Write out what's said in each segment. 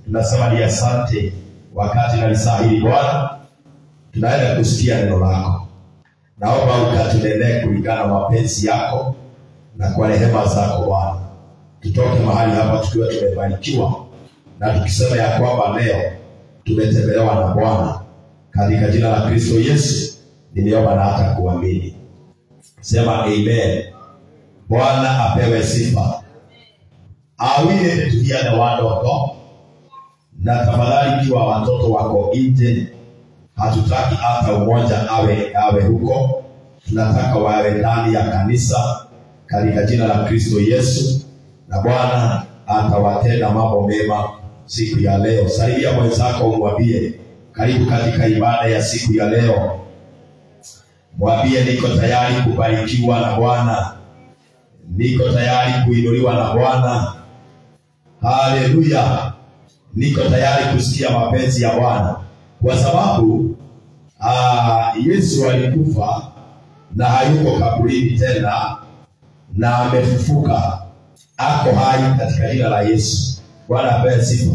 tunasema ni asante wakati na lisaa hili Bwana tunaenda kusikia neno lako. Naomba ukatunenee kulingana na mapenzi yako na kwa rehema zako Bwana. Tutoke mahali hapa tukiwa tumebarikiwa na tukisema ya kwamba leo tumetembelewa na Bwana. Katika jina la Kristo Yesu nimeomba na hata kuamini. Sema amen. Bwana apewe sifa. Are we ready to hear the word of God? Na tafadhali kiwa watoto wako nje, hatutaki hata umoja awe huko. Tunataka wawe ndani ya kanisa katika jina la Kristo Yesu, na Bwana atawatenda mambo mema siku ya leo. Salimia mwenzako umwambie karibu katika ibada ya siku ya leo. Mwambie niko tayari kubarikiwa na Bwana. Niko tayari kuinuliwa na Bwana. Haleluya. Niko tayari kusikia mapenzi ya Bwana. Kwa sababu Yesu alikufa na hayuko kaburini tena na amefufuka. Ako hai katika jina la Yesu. Bwana apewe sifa.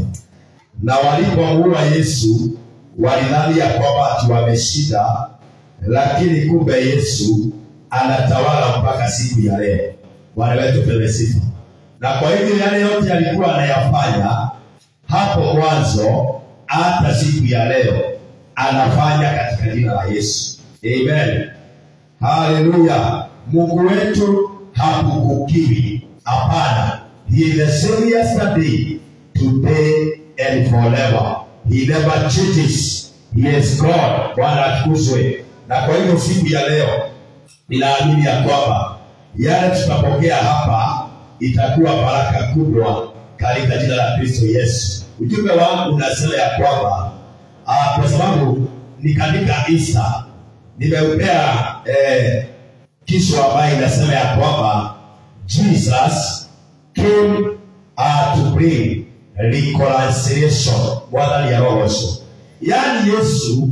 Na walipomuua Yesu walidhani ya kwamba ati wameshinda, lakini kumbe Yesu anatawala mpaka siku ya leo. Bwana wetu apewe sifa. Na kwa hivyo yale yote alikuwa anayafanya hapo mwanzo hata siku ya leo anafanya katika jina la Yesu. Amen. Haleluya. Mungu wetu hapungukiwi. Hapana. He is the same yesterday, today and forever. He never changes. He is God. Bwana atukuzwe. Na kwa hivyo siku ya leo ninaamini ya kwamba yale tutapokea hapa itakuwa baraka kubwa katika jina la Kristo Yesu. Ujumbe wangu unasema ya kwamba kwa sababu ni katika Easter nimeupea kisho ambayo inasema ya kwamba Jesus came to bring reconciliation. Bwana ni roho. Yaani Yesu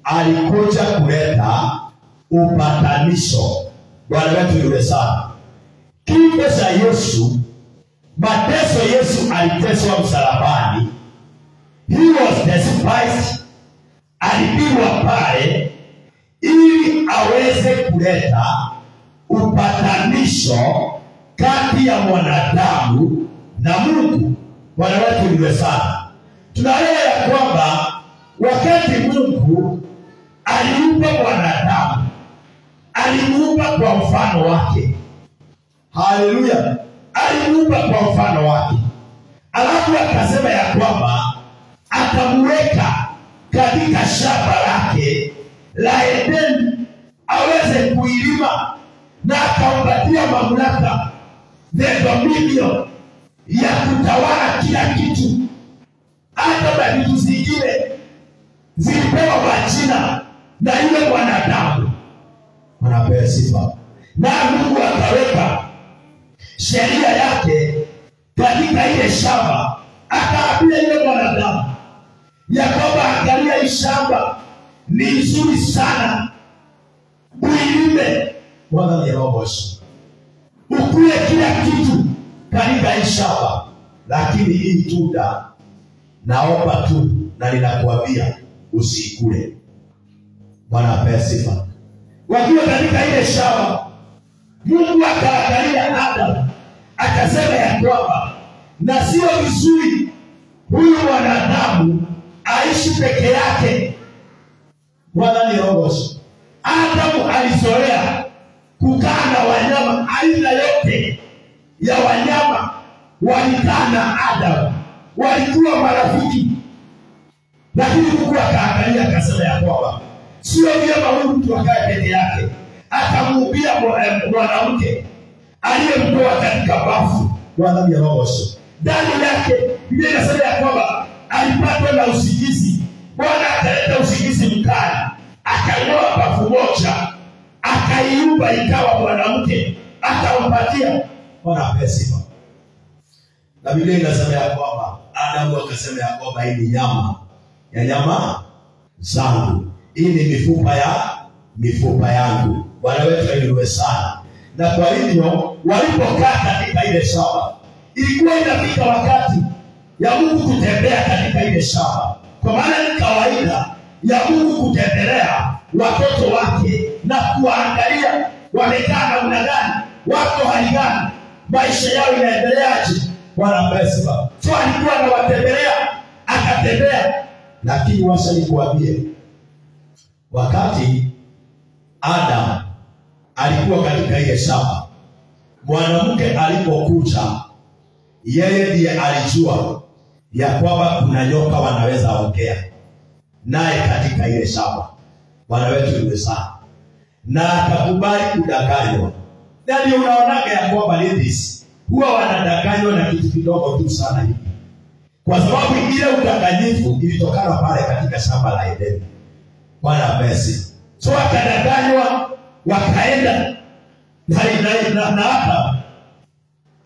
alikuja kuleta upatanisho. Bwana wetu yule sana. Kifo cha Yesu, mateso Yesu aliteswa msalabani. He was despised. Alipigwa pale ili aweze kuleta upatanisho kati ya mwanadamu na Mungu. Bwana wetu yule sana. Tunaelewa ya kwamba wakati Mungu aliumba mwanadamu, alimuumba kwa mfano wake. Haleluya. Alimuumba kwa mfano wake. Alafu akasema ya kwamba akamweka katika shamba lake la Edeni aweze kuilima, na akampatia mamlaka, the dominion ya kutawala kila kitu. Hata vitu zingine zilipewa majina na yule mwanadamu. Anapewa sifa. Na Mungu akaweka sheria yake katika ile shamba. Akaambia yule mwanadamu ya kwamba angalia hii shamba ni nzuri sana, uilime. Bwana ni roho. Ukule kila kitu katika hii shamba, lakini hii tunda naomba tu na ninakuambia usikule. Bwana apewe sifa. Wakiwa katika ile shamba, Mungu akaangalia Adam, akasema ya kwamba na sio vizuri huyu mwanadamu aishi peke yake. Bwana ni roho. Adam alizoea kukaa na wanyama, aina yote ya wanyama walikaa na Adam, walikuwa marafiki. Lakini Mungu akaangalia akasema ya kwamba sio vyema huyu mtu akae peke yake. Akamuumbia mwanamke aliyemtoa katika bafu. Bwana ni roho. Ndani yake Biblia inasema ya kwamba alipatwa na usingizi. Bwana akaleta usingizi mkali, akang'oa bafu moja, akaiumba ikawa mwanamke, akampatia. Bwana apewe sifa. Na Biblia inasema ya kwamba Adamu akasema ya kwamba hii ni nyama ya nyama zangu, hii ni mifupa yangu. Bwana wetu aliwe sana. Na kwa hivyo walipokaa katika ile shamba, ilikuwa inafika wakati ya Mungu kutembea katika ile shamba. Kwa maana ni kawaida ya Mungu kutembelea watoto wake na kuangalia wamekaa namna gani, wako hali gani, maisha yao inaendeleaje. Bwana pesa. So alikuwa anawatembelea, akatembea. Lakini washa nikuambie, wakati Adam alikuwa katika ile shamba, mwanamke alipokuja, yeye ndiye alijua ya kwamba kuna nyoka wanaweza ongea naye katika ile shamba. Bwana wetu ni sana. Na akakubali kudanganywa. Ndio unaonaga ya kwamba ladies huwa wanadanganywa na kitu kidogo tu sana hivi. Kwa sababu ile udanganyifu ilitokana pale katika shamba la Edeni. Bwana pesi. So akadanganywa, wakaenda na hata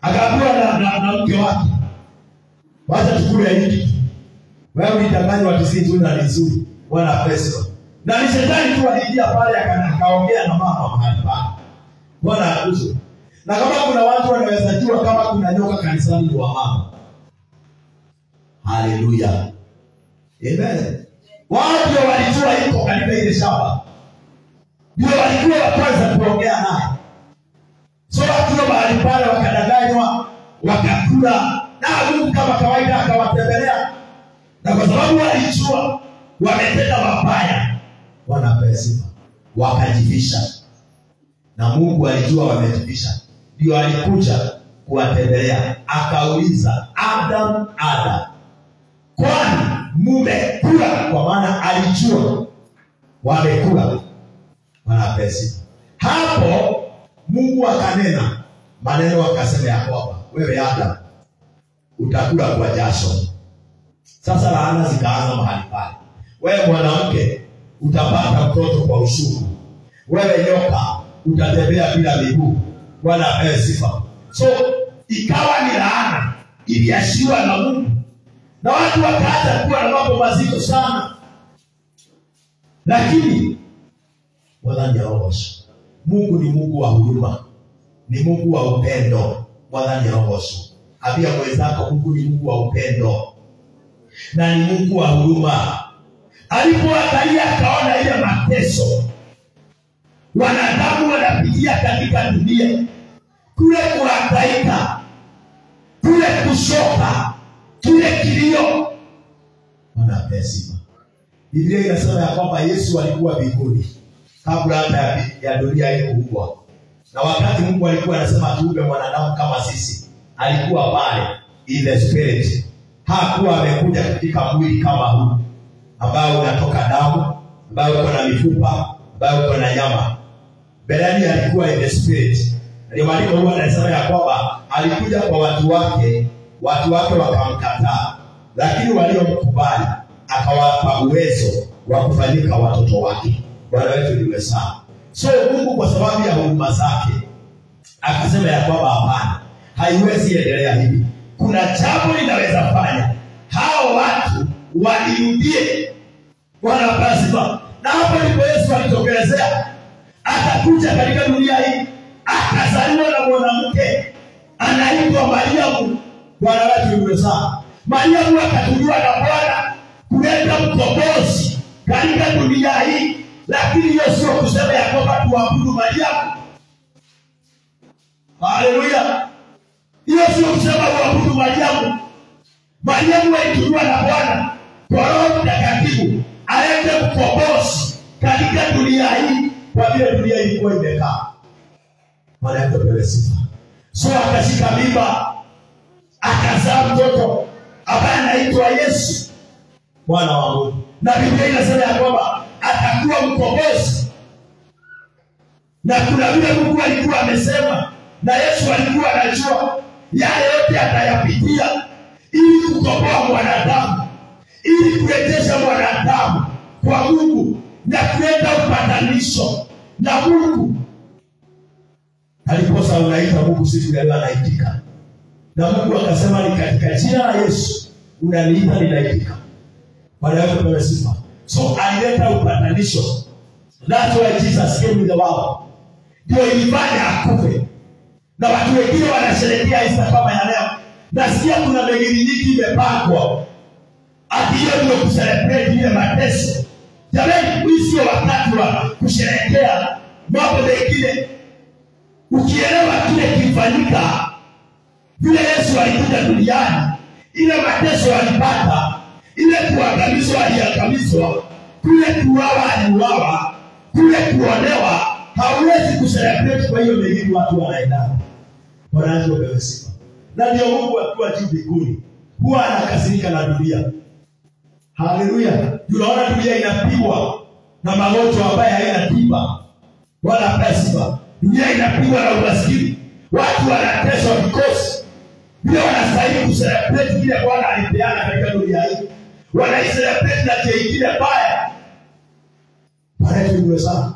akaambiwa na mke wake, wacha tukule hiki. Wewe ulidanganywa kisitu na nzuri. Bwana pesa. Na ni shetani tu aliingia pale akaongea na mama mahali pale. Bwana akuzo. Na kama kuna watu wanaweza jua kama kuna nyoka kanisani wa mama. Haleluya. Amen. Watu walijua iko katika ile shamba. Ndio walikuwa wa kwanza kuongea naye. So watu mahali pale wakadanganywa, wakakula, na Mungu kama kawaida akawatembelea. Na kwa sababu walijua wametenda mabaya, wanapesifa, wakajifisha. Na Mungu alijua wamejifisha. Ndio alikuja kuwatembelea, akauliza, Adam, kwani mmekula? Kwa maana alijua wamekula. Wanapesifa. Hapo Mungu akanena maneno, akasema ya kwamba wewe Adam utakula kwa jasho. Sasa laana zikaanza mahali pale. Wewe mwanamke utapata mtoto kwa ushuru. Wewe nyoka utatembea bila miguu. Bwana apewe sifa. So ikawa ni laana iliashiwa na Mungu. Na watu wakaanza kuwa na mambo mazito sana. Lakini wadhani ya rohosho. Mungu ni Mungu wa huruma. Ni Mungu wa upendo. Wadhani ya rohosho. Ambia mwenzako, Mungu ni Mungu wa upendo. Na ni Mungu wa huruma. Alipoangalia akaona ile mateso wanadamu wanapitia katika dunia, kule kuhangaika, kule kushoka, kule kilio, wanapesifa. Biblia inasema ya kwamba Yesu alikuwa mbinguni kabla hata ya dunia ile kuumbwa. Na wakati Mungu alikuwa anasema tuumbe mwanadamu kama sisi, alikuwa pale in the spirit. Hakuwa amekuja katika mwili kama huu ambao unatoka damu, ambao uko na mifupa, ambao uko na nyama. Belani alikuwa in the spirit. Ndio maandiko huwa yanasema ya kwamba alikuja kwa watu wake wakamkataa, lakini waliomkubali akawapa uwezo wa kufanyika watoto wake. Bwana wetu ndiwe sana. So Mungu kwa sababu ya huruma zake akasema ya kwamba hapana, haiwezi endelea hivi. Kuna jambo linaweza fanya hao watu walirudie. Bwana pasifa. Na hapo ndipo Yesu alitokelezea, akakuja katika dunia hii, akazaliwa na mwanamke anaitwa Mariamu. Bwana wetu ndiwe sana. Mariamu akatumiwa na Bwana kuleta mkombozi katika dunia hii. Lakini hiyo sio kusema ya kwamba tuabudu Mariamu. Haleluya. Hiyo sio kusema tuabudu Mariamu. Mariamu alitumiwa na Bwana kwa Roho Mtakatifu alete mkombozi katika dunia hii, kwa vile dunia ilikuwa imekaa. Bwana apewe sifa. So akashika mimba, akazaa mtoto ambaye anaitwa Yesu, Bwana wa Mungu. Na Biblia inasema ya kwamba atakuwa mkombozi. Na kuna vile Mungu alikuwa amesema, na Yesu alikuwa anajua yale yote atayapitia ili kukomboa mwanadamu, ili kurejesha mwanadamu kwa Mungu na kuleta upatanisho na Mungu. Aliposa unaita Mungu, siku ya leo anaitika. Na Mungu akasema ni katika jina la Yesu unaniita, ninaitika. Bwana wetu apewe sifa. So alileta upatanisho. That's why Jesus came in the world. Ndio ilifanya akufe. Na watu wengine wanasherehekea Easter kama ya leo. nasikia kuna megiri nyingi imepangwa. Ati hiyo ndio kuselebrate ile mateso. Jamani, huu sio wakati wa kusherehekea mambo mengine. Ukielewa kile kilifanyika, vile Yesu alikuja duniani, ile mateso alipata, ile kuangamizwa aliangamizwa, kule kuuawa aliuawa, kule kuonewa, hauwezi kuselebrate kwa hiyo mengine watu wanaendana. Bwana apewe sifa. Na ndio Mungu akiwa juu mbinguni huwa anakasirika na dunia. Haleluya. Tunaona dunia inapigwa na magonjwa ambayo haina tiba wala pesa. Dunia inapigwa na umaskini. Watu wanateswa because bila wanastahili kuselebrate kile Bwana alipeana katika dunia hii. Wanaiselebrate na kingine baya. Bwana tuwe sana.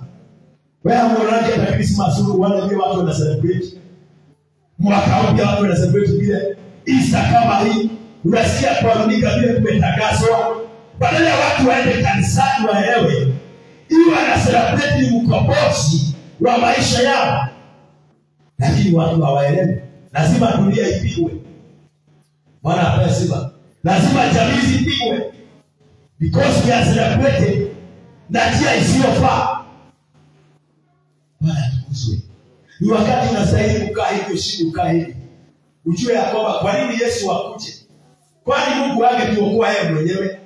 Wewe unaona kama Christmas wale vile watu wana celebrate. Mwaka mpya watu wana celebrate vile Easter kama hii. Unasikia kwa runinga vile kumetangazwa. Badala ya watu waende kanisani waelewe, ili wana celebrate ukombozi wa maisha yao. Lakini watu hawaelewi. Lazima dunia ipigwe. Bwana apewe sifa. Lazima jamii zipigwe. Because we are celebrated na njia isiyofaa. Bwana atukuzwe. Ni wakati unastahili kukaa hivi, ushindi ukaa hivi. Ujue ya kwamba kwa nini Yesu akuje. Kwani Mungu angetuokoa yeye mwenyewe.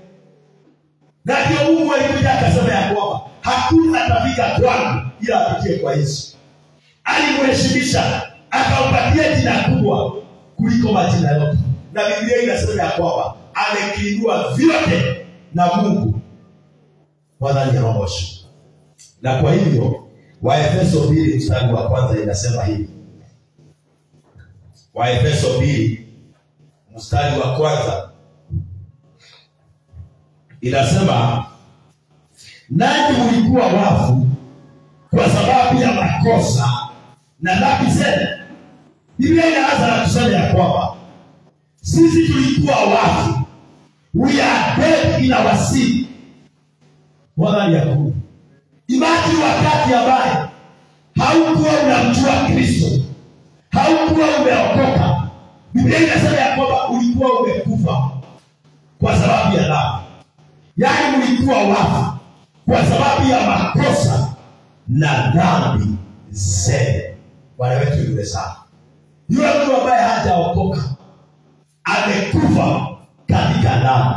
Na ndio Mungu alikuja akasema ya kwamba hakuna atafika kwangu ila apitie kwa Yesu. Alimheshimisha, akampatia jina kubwa kuliko majina yote. Na Biblia inasema ya kwamba amekiinua vyote na Mungu wadhani rohosho. Na kwa hivyo Waefeso 2 mstari wa kwanza inasema hivi. Waefeso 2 mstari wa kwanza inasema, nanyi mlikuwa wafu kwa sababu ya makosa na dhambi zenu. Biblia inaanza na kusema ya kwamba sisi tulikuwa wafu. We are dead in our sin. Bwana ni yakuu. Imagine wakati ambaye haukuwa unamjua Kristo, haukuwa umeokoka. Biblia inasema ya kwamba ulikuwa umekufa kwa sababu ya dhambi. Yaani mlikuwa wafu kwa sababu ya makosa na dhambi zenu. Bwana wetu yule sana. Yule mtu ambaye hajaokoka amekufa katika dhambi.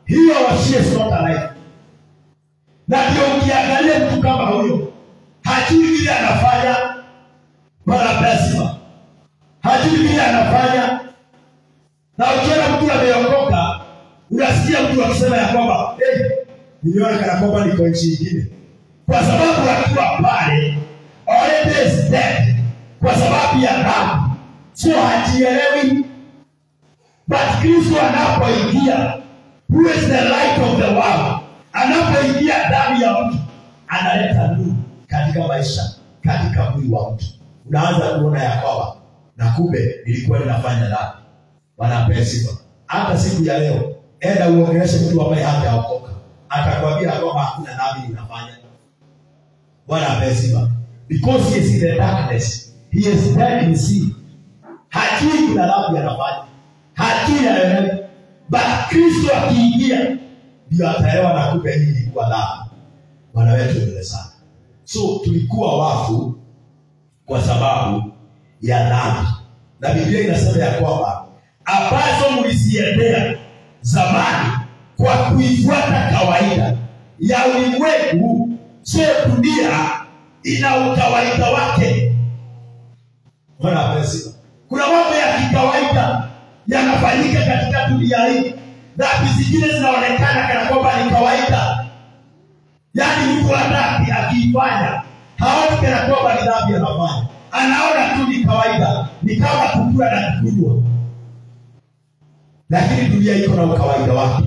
Hiyo washie sio alive. Na ndio ukiangalia mtu kama huyo, hajui vile anafanya, wala pesa. Hajui vile anafanya. Na ukiona mtu ameokoka, unasikia mtu akisema ya kwamba, niliona kana kwamba niko nchi nyingine. Kwa sababu akiwa pale, already is dead. Kwa sababu ya dhambi. So hajielewi. But Kristo anapoingia, who is the light of the world, anapoingia ndani ya mtu, analeta nuru katika maisha, katika mwili wa mtu. Unaanza kuona ya kwamba na kumbe nilikuwa ninafanya dhambi. Bwana apewe sifa. Hata siku ya leo, enda uongeleshe mtu ambaye hajaokoka, atakwambia kwamba hakuna dhambi ninafanya. Bwana apewe sifa. Because he is in the darkness, he is dead in sin. Hajui kuna dhambi anafanya. Hajui anaelewa. But Kristo akiingia, ndio ataelewa na kumbe hii ilikuwa dhambi. Bwana wetu ndiye sana. So tulikuwa wafu kwa sababu ya dhambi. Na Biblia inasema ya kwamba ambazo mliziendea zamani kwa kuifuata kawaida ya ulimwengu. So dunia ina ukawaida wake. Bwana asifiwe. Kuna mambo ya kikawaida yanafanyika katika dunia hii. Dhambi zingine zinaonekana kana kwamba ni kawaida. Yaani mtu dhambi akifanya haoni kana kwamba ni dhambi anafanya. Anaona tu ni kawaida, ni kama kukula na kunywa. Lakini dunia iko na ukawaida wake.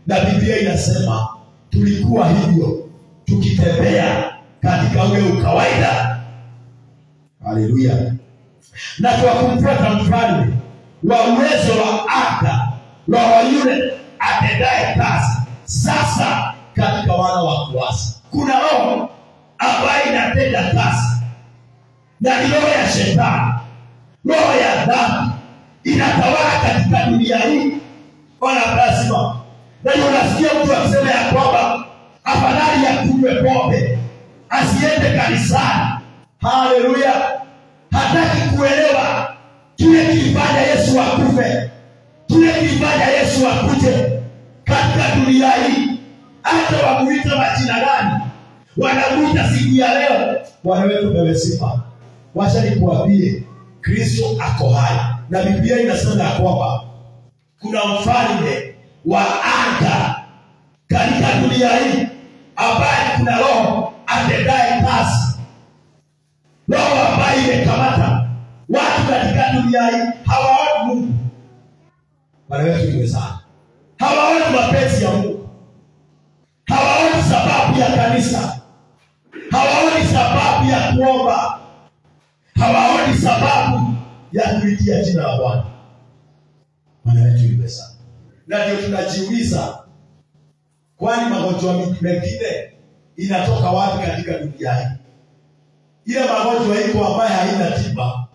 Na Biblia inasema tulikuwa hivyo tukitembea katika ule ukawaida. Haleluya. Na kwa kumfuata mfalme wa uwezo wa anga, roho yule atendaye kazi sasa katika wana wa kuasi. Kuna roho ambayo inatenda kazi, na ni roho ya shetani, roho ya dhambi, inatawala katika dunia hii. Bwana lazima. Na unasikia mtu akisema ya kwamba afadhali ya kunywe pombe asiende kanisani. Haleluya. Hataki kuelewa kile kilifanya Yesu akufe, kile kilifanya Yesu akuje katika dunia hii. Hata wamuita majina gani, wanamuita siku ya leo. Bwana wetu pewe sifa. Wacha nikuambie, Kristo ako hai. Na Biblia inasema kwamba kuna mfalme wa anga katika dunia hii ambaye kuna roho atendaye kazi. Roho ambaye imekamata watu katika dunia hii. Hawaoni Mungu. Bwana wetu pewe sana. Hawaoni mapenzi ya Mungu. Hawaoni sababu ya kanisa. Hawaoni sababu ya kuomba. Hawaoni sababu ya kulitia jina la Bwana. Bwana wetu ni pesa. Na ndio tunajiuliza, kwani magonjwa mengine inatoka wapi katika dunia hii? Ile magonjwa iko ambayo haina tiba,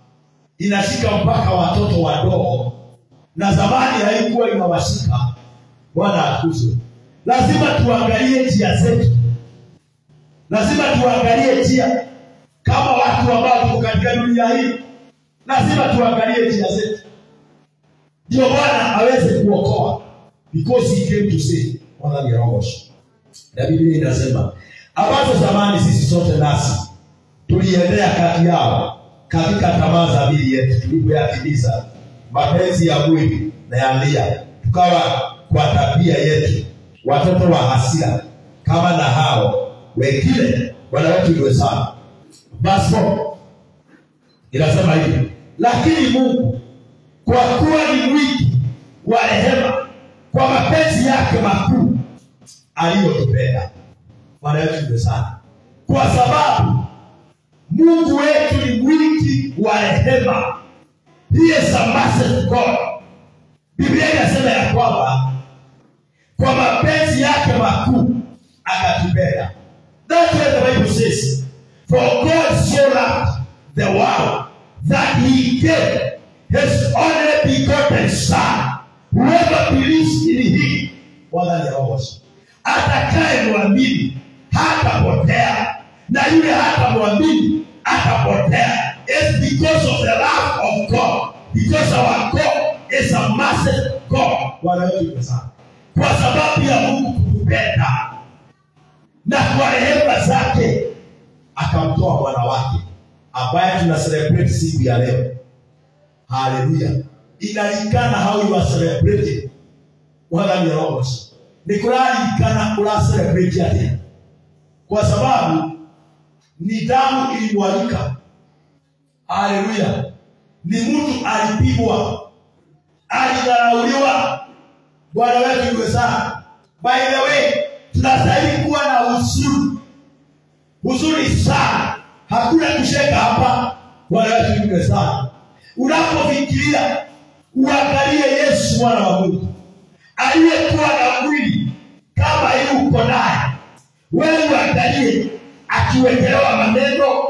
inashika mpaka watoto wadogo, na zamani haikuwa inawashika. Bwana atukuzwe. Lazima tuangalie njia zetu. Lazima tuangalie njia kama watu ambao tuko katika dunia hii. Lazima tuangalie njia zetu, ndio Bwana aweze kuokoa, because he came to save. Bwana ni roho. Na Biblia inasema ambazo zamani sisi sote nasi tuliendea kati yao katika tamaa za miili yetu, tulipoyatimiza mapenzi ya mwili na ya nia, tukawa kwa tabia yetu watoto wa hasira kama na hao wengine. Bwana wetu ndiwe sana. Verse 4 inasema hivi: lakini Mungu kwa kuwa ni mwingi wa rehema, kwa mapenzi yake makuu aliyotupenda. Bwana wetu ndiwe sana. Kwa sababu Mungu wetu ni mwingi wa rehema. He is a merciful God. Biblia inasema ya kwamba kwa mapenzi yake makuu akatupenda. That's what the Bible says. For God so loved the world that he gave his only begotten Son. Whoever believes in him, wala ni roho, atakaye muamini hatapotea, na yule hatamwamini atapotea. It's because of the love of God. Because our God is a merciful God. Bwana wetu sana. Kwa sababu ya Mungu kutupenda na kwa rehema zake akamtoa mwana wake ambaye tuna celebrate siku ya leo. Hallelujah. Inalikana how you are celebrated. Wala ni roho. Ni kulikana kula celebrate yake. Kwa sababu ni damu ilimwagika. Hallelujah. Ni mtu alipigwa, alidharauliwa. Bwana wetu ndiwe sana. By the way, tunastahili kuwa na huzuni sana. Hakuna kusheka hapa. Bwana wetu ndiwe sana. Unapofikiria, uangalie Yesu mwana wa Mungu aliyekuwa na mwili kama hii uko naye. Wewe uangalie akiwekelewa maneno,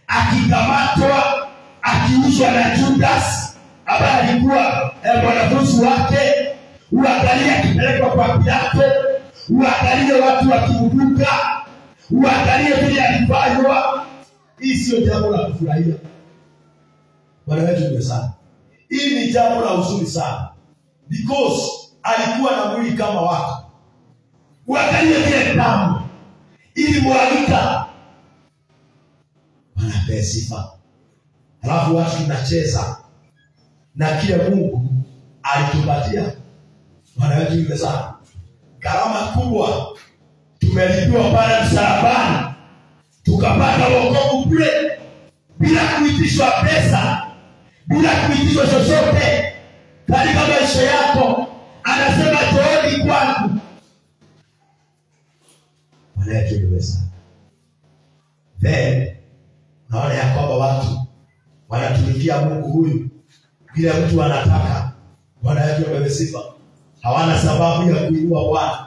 akikamatwa, akiuzwa na Judas ambaye alikuwa mwanafunzi wake. Uangalie akipelekwa kwa Pilato. Uangalie watu wakibuduka. Uangalie vile alifanywa. Hii sio jambo la kufurahia. Bwana wetu ndiwe sana. Hii ni jambo la huzuni sana, because alikuwa na mwili kama wako. Uangalie vile damu ilimwagika. Bwana apewe sifa. Alafu watu tunacheza na kile Mungu alitupatia. Bwana wetu ndiwe sana. Gharama kubwa tumelipiwa pale msalabani, tukapata wokovu bure, bila kuitishwa pesa, bila kuitishwa chochote katika maisha yako. Anasema toeni kwangu. Bwana wetu ndiwe sana. Then naona ya kwamba watu wanatumikia Mungu huyu bila mtu anataka. Bwana wetu apewe sifa. Hawana sababu ya kuinua Bwana,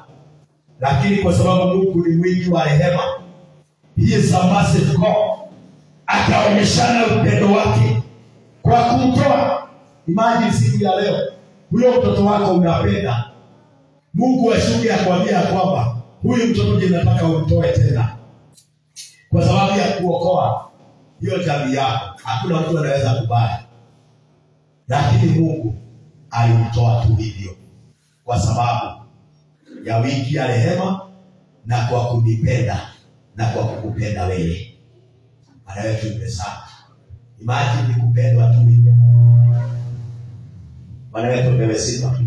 lakini kwa sababu Mungu ni mwingi wa rehema, he is a merciful God, akaonyeshana upendo wake kwa kumtoa Imagine siku ya leo huyo mtoto wako unapenda, Mungu ashuke akwambia kwamba huyu mtoto ndiye nataka umtoe tena kwa sababu ya kuokoa hiyo jamii yako. Hakuna mtu anaweza kubali, lakini Mungu alimtoa tu hivyo kwa sababu ya wingi ya rehema na kwa kunipenda na kwa kukupenda wewe. Bwana wetu nimesema, imagine nikupendwa tu hivyo. Bwana wetu nimesifa.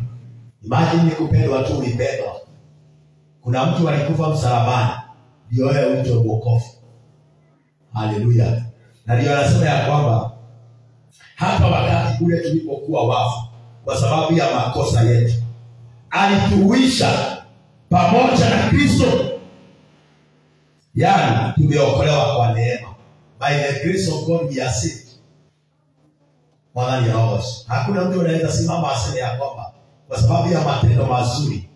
Imagine nikupendwa tu ulipendwa. Kuna mtu alikufa msalabani ndio wewe uitwe mwokovu. Haleluya. Na ndio anasema ya kwamba hata wakati ule tulipokuwa wafu kwa sababu ya makosa yetu, alituisha pamoja na Kristo. Yaani tumeokolewa kwa neema. By the grace of God we are saved. Bwana ni roho. Hakuna mtu anaweza simama aseme ya kwamba kwa sababu ya matendo mazuri,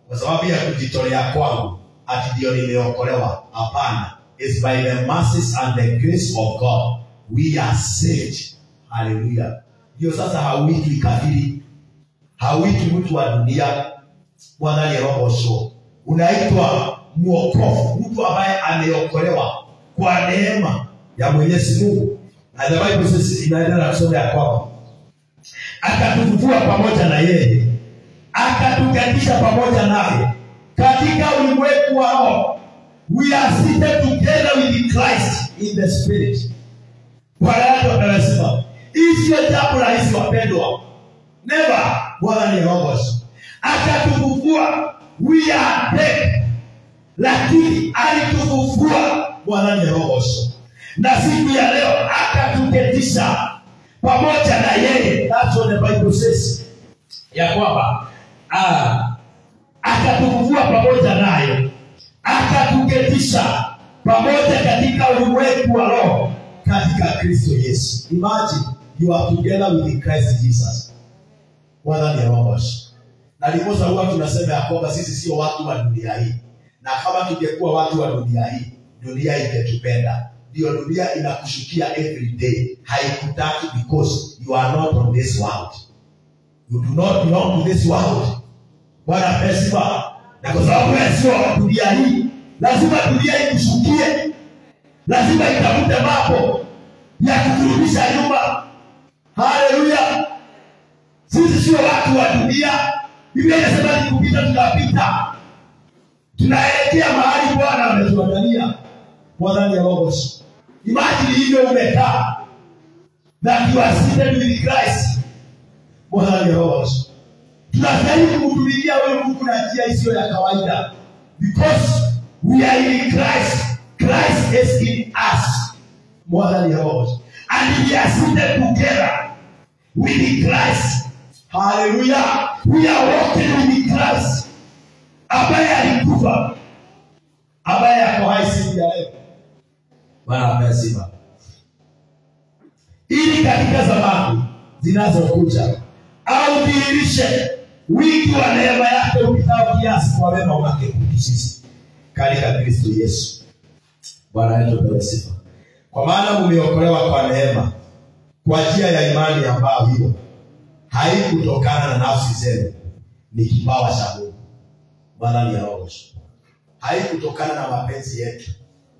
kwa sababu ya kujitolea kwangu ati ndio nimeokolewa. Hapana. It's by the mercies and the grace of God we are saved. Hallelujah. Ndio sasa hauitwi kafiri, hauitwi mtu wa dunia. Bwana ni roho. Unaitwa mwokovu, mtu ambaye ameokolewa kwa neema ya Mwenyezi Mungu. Na the Bible says inaendelea kusema ya kwamba akatufufua pamoja na yeye, akatuketisha pamoja naye katika ulimwengu wa roho. We are seated together with Christ in the spirit. Bwana yetu anasema, isiyo jambo rahisi wapendwa. Never. Bwana ni roho. Akatufufua, we are dead, lakini alitufufua. Bwana ni roho. Na siku ya leo akatuketisha pamoja na yeye. That's what the Bible says. Ya kwamba akatufufua pamoja naye, akatuketisha pamoja katika ulimwengu wa roho katika Kristo Yesu. Imagine you are together with Christ Jesus. Bwana ni roho. Na ndiposa huwa tunasema ya kwamba sisi sio watu wa dunia hii. Na kama tungekuwa watu wa dunia hii, dunia ingetupenda. Ndio dunia inakushukia every day. Haikutaki because you are not on this world. You do not belong to this world. Bwana pesifa. Na kwa sababu wewe sio dunia hii, lazima dunia ikushukie. Lazima itafute mambo ya kukurudisha nyuma. Haleluya. Sisi sio watu wa dunia. Biblia inasema ni kupita tunapita. Tunaelekea mahali Bwana ametuandalia. Bwana ni roho. Imagine hivyo umekaa, that you are seated with Christ. Bwana ni roho. Tunastahili kumtumikia wewe Mungu na njia isiyo ya kawaida. Because we are in Christ. Christ is in us. Bwana ni roho. And we are seated together with Christ. Hallelujah. We are walking with Christ. Ambaye alikufa, ambaye ako hai siku ya leo. Bwana amesifa. Ili katika zamani zinazokuja au dhihirishe wingi wa neema yake upitao kiasi kwa wema wake kwetu sisi katika Kristo Yesu. Bwana wetu amesifa. Kwa maana mmeokolewa kwa neema kwa njia ya imani ambayo hiyo haikutokana na nafsi zenu, ni kipawa cha Mungu. Bwana ni roho. Haikutokana na mapenzi yetu,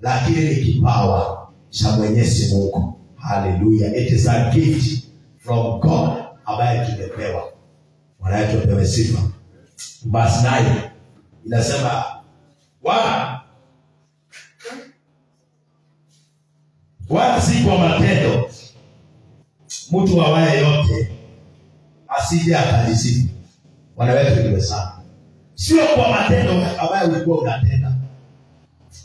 lakini ni kipawa cha Mwenyezi Mungu. Hallelujah. It is a gift from God ambaye tumepewa. Bwana wetu apewe sifa. Verse 9 inasema wala si kwa matendo mtu awaye yote asije akajisifu. Bwana wetu apewe sana. Sio kwa matendo ambayo ulikuwa unatenda.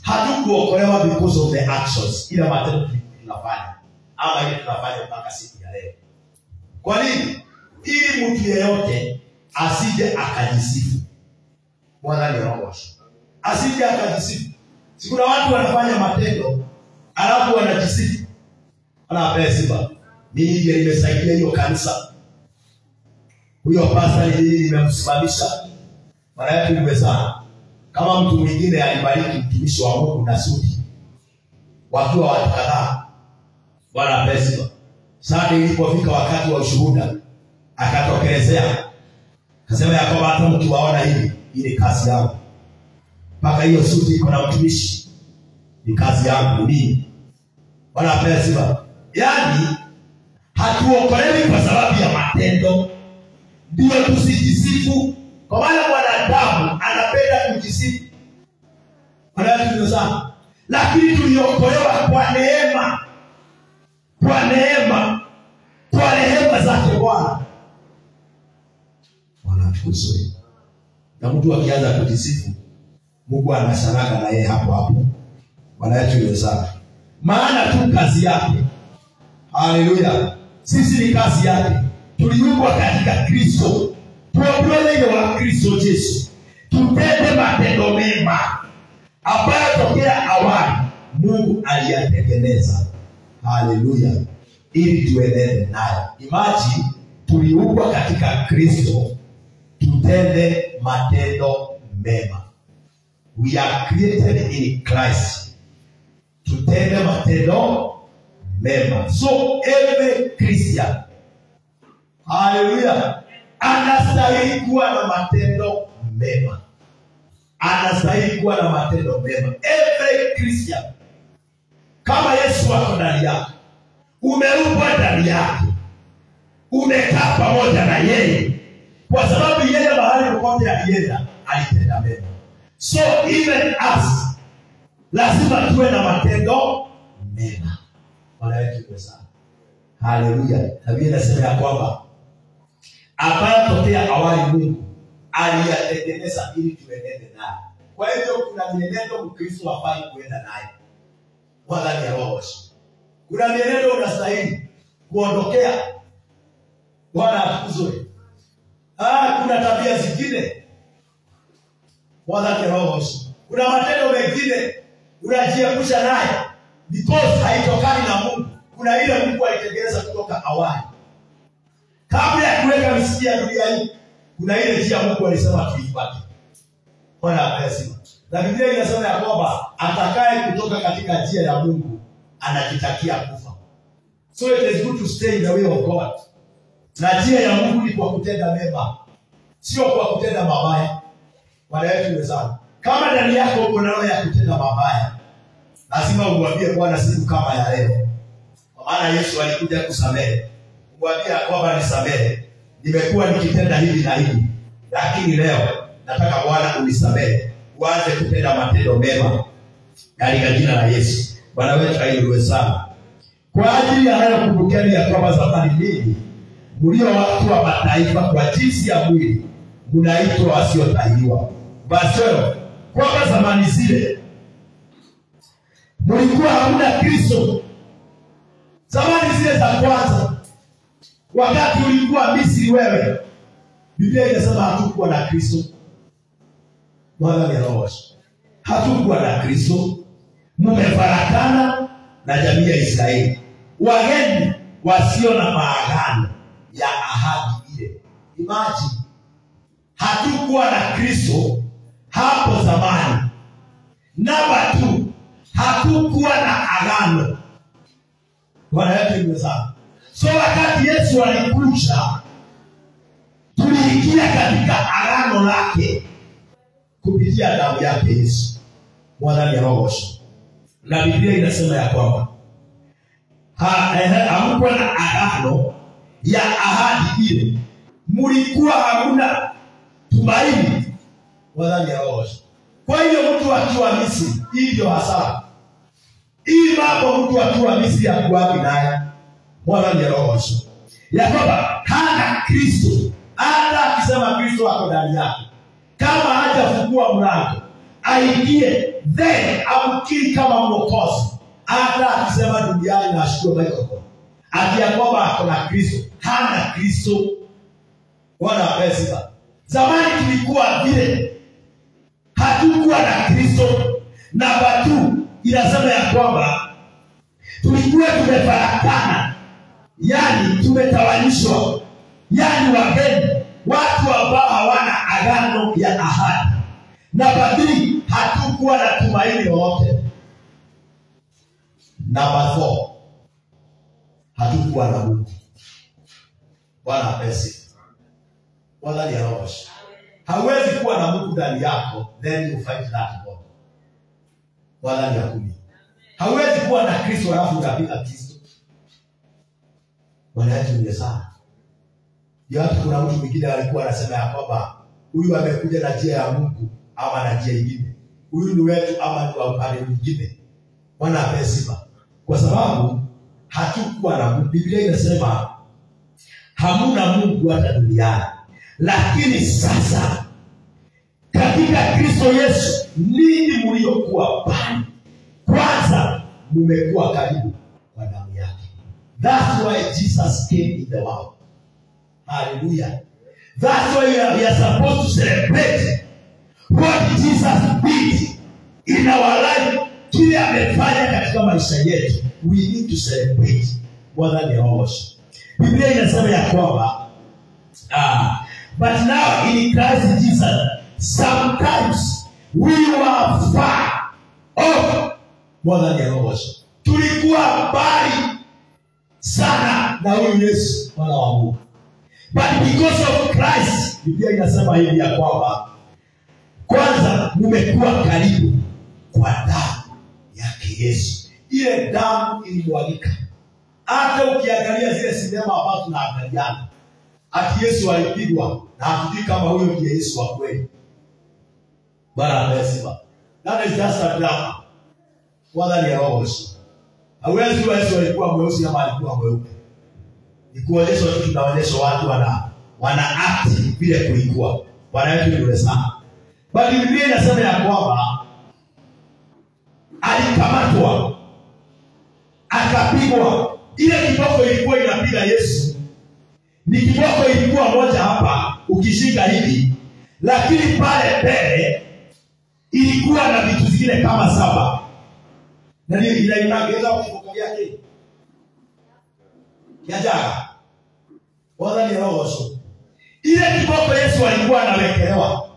Hatukuokolewa because of the actions, ila matendo tunafanya. Ama ile tunafanya mpaka siku ya leo. Kwa nini? Ili mtu yeyote asije akajisifu. Bwana ni roho. Asije akajisifu. Sikuna watu wanafanya matendo alafu wanajisifu. Anapesiba. Mimi ndiye nimesaidia hiyo kanisa. Huyo pastor ndiye nimemsimamisha. Bwana yetu nimesana. Kama mtu mwingine alibariki mtumishi wa Mungu na suti, wakiwa watu kadhaa. Bwana pesiba. Sasa ilipofika wakati wa ushuhuda, akatokelezea akasema ya kwamba hata mkiwaona hivi, hii ni kazi yangu. Mpaka hiyo suti iko na mtumishi, ni kazi yangu mimi. Bwana apewe sifa. Yaani hatuokolewi kwa sababu ya matendo. Ndio tusijisifu, kwa maana mwanadamu anapenda kujisifu. Wanadamu sana. Lakini tuliokolewa kwa neema. Kwa neema. Kwa rehema zake Bwana. Bwana tukusifiwe. Na mtu akianza kujisifu, Mungu anashangaa na yeye hapo hapo. Bwana tukusifiwe sana. Maana tu kazi yake. Haleluya. Sisi ni kazi yake. Tuliumbwa katika Kristo. Tuokolewe wa Kristo Yesu. Tutende matendo mema ambayo tokea awali Mungu aliyatengeneza. Haleluya. Ili tuenende nayo. Imagine tuliumbwa katika Kristo, tutende matendo mema. We are created in Christ. Tutende matendo mema. So every Christian, haleluya, anastahili kuwa na matendo mema. Anastahili kuwa na matendo mema. Every Christian. Kama Yesu wako ndani yako, umeumbwa ndani yake, umekaa pamoja na yeye, kwa sababu yeye mahali popote alienda alitenda mema. So even us, lazima tuwe na matendo mema. Bwana wetu sana. Haleluya. Biblia inasema ya kwamba ambayo tokea awali Mungu aliyatengeneza ili tuenende naye. Kwa hivyo kuna mienendo Mkristo hafai kuenda naye. Wala ni roho. Kuna mienendo unastahili kuondokea. Bwana atukuzwe. Kuna tabia zingine wala ni roho. Kuna matendo mengine unajiepusha naye because haitokani na Mungu. Kuna ile Mungu alitengeneza kutoka awali. Kabla ya kuweka misingi ya dunia hii, kuna ile njia Mungu alisema tuifuate. Bwana asifiwe. Na Biblia inasema ya kwamba atakaye kutoka katika njia ya Mungu anajitakia kufa. So it is good to stay in the way of God. Na njia ya Mungu ni kwa kutenda mema, sio kwa kutenda mabaya. Bwana wetu sana. Kama ndani yako uko na roho ya kutenda mabaya, lazima umwambie Bwana siku kama ya leo. Kwa maana Yesu alikuja kusamehe. Mwambie kwamba nisamehe. Nimekuwa nikitenda hivi na hivi, lakini leo nataka Bwana unisamehe. Uanze kutenda matendo mema katika jina la Yesu. Bwana wetu ainuliwe sana. Kwa ajili ya hayo kumbukeni ya kwamba zamani nyingi mlio watu wa mataifa kwa jinsi ya mwili mnaitwa wasiotahiriwa. Basi kwamba zamani zile mlikuwa hamna Kristo. Zamani zile za kwanza, wakati ulikuwa Misri wewe, Biblia inasema hatukuwa na Kristo. Bwana ni roho. Hatukuwa na Kristo. Mmefarakana na jamii ya Israeli, wageni wasio na maagano ya ahadi ile. Imagine, hatukuwa na Kristo hapo zamani. Namba 2, hatukuwa na agano. Bwana yetu ni sana. So wakati Yesu alikuja, tuliingia katika agano lake kupitia damu yake Yesu. Bwana ni roho. Na Biblia inasema ya kwamba hamkuwa na agano ya ahadi ile. Mlikuwa hamuna tumaini. Bwana ni roho. Kwa hiyo mtu akiwa Misri, hivyo hasara. Hii mambo mtu akiwa Misri hakuwapi naye. Bwana ni roho. Ya kwamba hana Kristo. Hata akisema Kristo ako ndani yake, kama hajafungua mlango aingie, then amkiri kama mwokozi. Hata akisema duniani na ashukuru microphone, akia kwamba ako na Kristo, hana Kristo. Bwana pesa. Zamani tulikuwa vile, hatukuwa na Kristo. Namba 2 inasema ya kwamba tulikuwa tumefarakana, yani tumetawanyishwa, yani wageni, watu ambao hawana agano ya ahadi. Namba 3, hatukuwa na tumaini lolote. Namba 4, hatukuwa na Mungu. Bwana pesa. Wala ni roho. Hauwezi kuwa na Mungu ndani yako then you fight that God. Wala ni akuni. Hauwezi kuwa na Kristo alafu unapinga Kristo. Bwana yetu ni sana. Hata kuna mtu mwingine alikuwa anasema ya kwamba huyu amekuja na njia ya Mungu ama na njia nyingine. Huyu ni wetu ama ni wa upande mwingine. Bwana ape sifa. Kwa sababu hatukuwa na Mungu. Biblia inasema hamuna Mungu hata duniani. Lakini sasa katika Kristo Yesu ninyi mliokuwa mbali kwanza mmekuwa karibu kwa damu yake. That's why Jesus came in the world. Hallelujah. That's why we are supposed to celebrate what Jesus did in our life. Kile amefanya katika maisha yetu. We need to celebrate more than the others. Biblia inasema ya kwamba but now in Christ Jesus sometimes we were far off more than the others. Tulikuwa mbali sana na huyu Yesu mwana wa Mungu. But because of Christ, Biblia inasema hivi ya kwamba kwanza mmekuwa karibu kwa damu yake Yesu. Ile damu ilimwagika. Hata ukiangalia zile sinema ambazo tunaangaliana, ati Yesu alipigwa na hatujui kama huyo ndiye Yesu wa kweli. Bwana amesema. That is just a drama. Wala ni roho. Hawezi Yesu alikuwa mweusi ama alikuwa mweupe. Ni kuonyesha watu, tunaonyesha watu wana act vile kulikuwa. Bwana wetu ni sana. Bali Biblia inasema ya kwamba alikamatwa, akapigwa. Ile kiboko ilikuwa inapiga Yesu ni kiboko ilikuwa moja hapa ukishika hivi, lakini pale mbele ilikuwa na vitu vingine kama 7. Na ndio inaongeza kiboko yake yajaga. Wala ni roho. Ile kiboko Yesu alikuwa anawekelewa.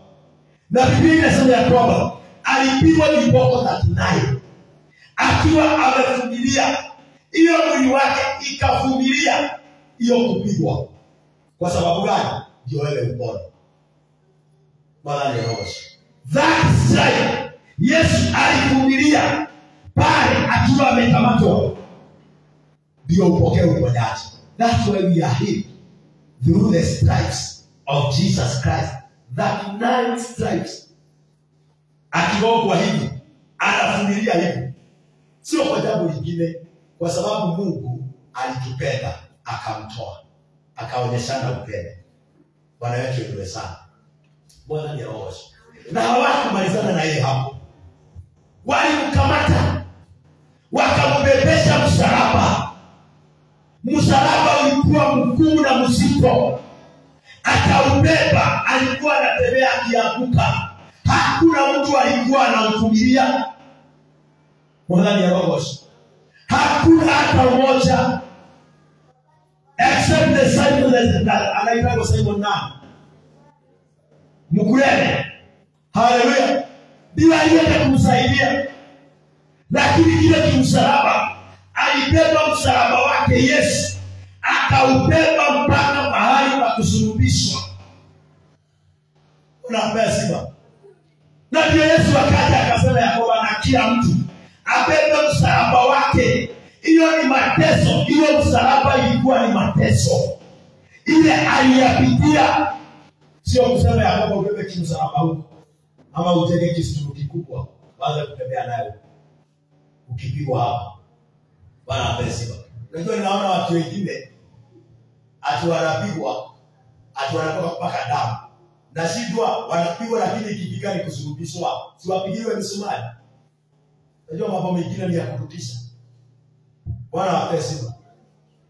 Na Biblia inasema ya kwamba alipigwa kiboko 39 akiwa amevumilia. Hiyo mwili wake ikavumilia hiyo kupigwa. Kwa sababu gani? Ndio wewe upone. Wala ni roho. That strike Yesu alivumilia pale akiwa amekamatwa ndio upokee uponyaji. That's why we are here through the stripes of Jesus Christ. That 9 stripes. Akigongwa hivi, anavumilia hivi. Sio kwa jambo lingine, kwa sababu Mungu alitupenda akamtoa. Akaonyeshana upendo. Bwana wetu ndiye sana. Bwana ni roho. Na hawakumalizana na yeye hapo. Walimkamata, wakambebesha msalaba. Msalaba ulikuwa mkuu na mzito. Akaubeba, alikuwa anatembea akianguka. Hakuna mtu alikuwa anamvumilia. Bwana ni roho. Hakuna hata mmoja except the Simon that anaitwa Simon na Mkurene. Hallelujah. Bila yeye kumsaidia. Lakini kile kimsalaba alibeba msalaba wake Yesu, akaubeba mpaka mahali pa kusulubishwa. Unaambia siba. Na ndio Yesu akaja akasema ya kwamba na kila mtu abebe msalaba wake. Hiyo ni mateso. Hiyo msalaba ilikuwa ni mateso. Ile aliyapitia. Sio kusema ya kwamba ubebe kimsalaba huko ama ujenge kitu kikubwa baada kutembea nayo ukipigwa hapa. Bwana apesiba. Unajua ninaona watu wengine ati wanapigwa, ati wanatoka mpaka damu. Na shidwa wanapigwa lakini ikifika ni kusulubishwa. Siwapigiwe misumari. Unajua mambo mengine ni ya kurutisha. Bwana apesiba.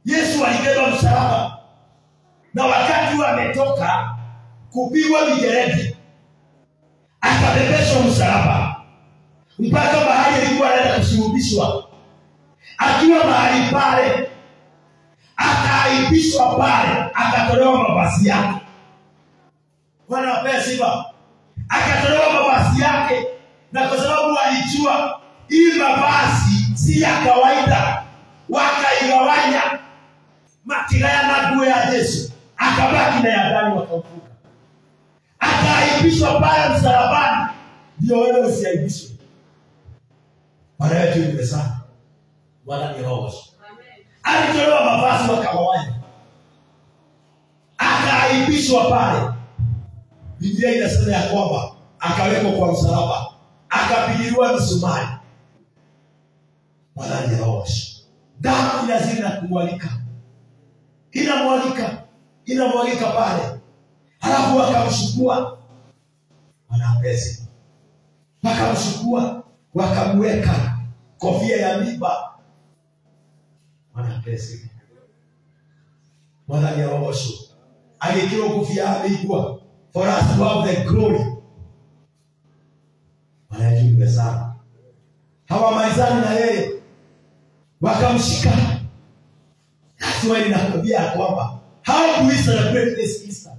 Yesu alibeba msalaba. Na wakati ametoka kupigwa mijeledi, akabebeshwa msalaba mpaka mahali alikuwa anaenda kusulubishwa. Akiwa mahali pale, akaaibishwa pale, akatolewa mavazi yake. Bwana apesiba. Akatolewa mavazi yake, na kwa sababu alijua hii mavazi si ya kawaida, wakaigawanya. Makira ya nguo ya Yesu akabaki na ya ndani wakamfuka. Akaaibishwa pale msalabani, ndio wewe usiaibishwe. Bwana wetu ni sana. Bwana ni roho. Alitolewa mavazi wakamwanya, akaaibishwa pale. Biblia inasema ya kwamba akawekwa kwa msalaba, akapigiliwa misumari. Bwana ni roho. Damu inazidi na kumwalika, inamwalika pale. Halafu wakamchukua wanapesi, wakamchukua wakamweka kofia ya miba wanapesi. Bwana ni roho. Alikiwa kofia ya miba for us to have the glory. Wanajua sana. Hawamalizani na yeye, wakamshika. That's why ninakwambia kwamba how do we celebrate this Easter?